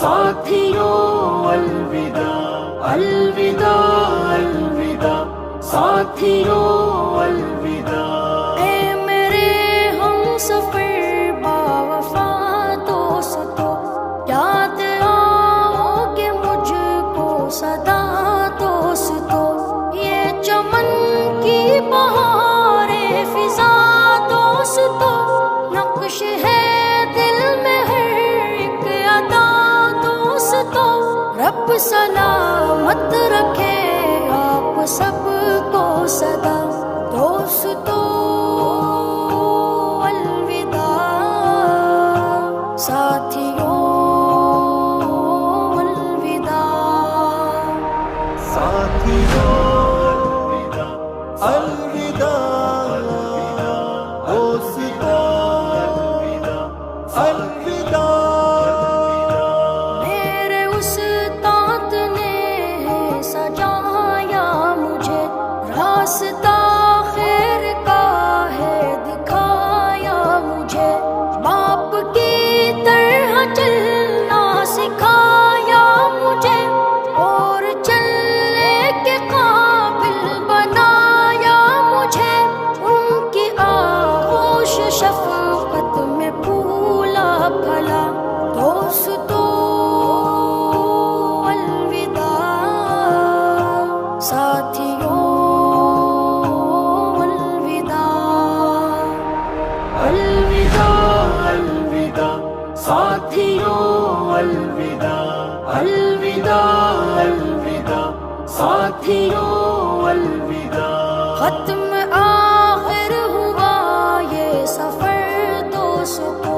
ساتھیوں الوداع، الوداع الوداع، ساتھیوں الوداع۔ اے میرے ہم سفر باوفا دوستو، یاد آؤ کہ مجھ کو صدا دوستو، یہ چمن کی بہار فضا دوستو، نقش ہے دل میں ہر ایک ادا دوستو، رب سلامت رکھے آپ سب کو سدا دوستو، الوداع ساتھیوں الوداع، ساتھیوں الوداع، الوداع دوستو، الوداع۔ میرے استاد نے سجایا مجھے، راستہ خیر کا ہے دکھایا مجھے، باپ کی طرح چلنا سکھایا مجھے، اور چلنے کے قابل بنایا مجھے، ان کی آغوش شفقت میں پھولا پھلا دوستو، الوداع ساتھیوں الوداع، الوداع الوداع، ساتھیوں الوداع، الوداع الوداع، ساتھیوں الوداع۔ ختم آخر ہوا یہ سفر دوستو،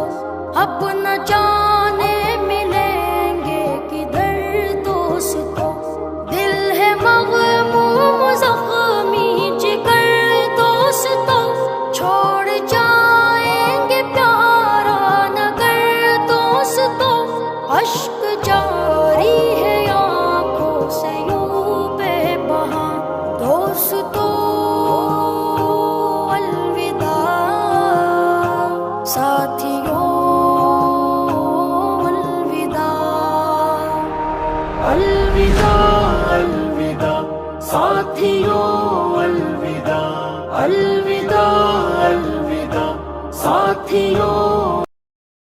اب نہ جانے ملیں گے کدھر دوستو، دل ہے مغموم زخمی جگر دوستو، چھوڑ جائیں گے پیارا نگر دوستو، اشک جاری ہے آنکھوں سے یوں بے بہاں دوستو، الوداع ساتھیوں الوداع، الوداع الوداع، ساتھیوں الوداع، الوداع الوداع، ساتھیوں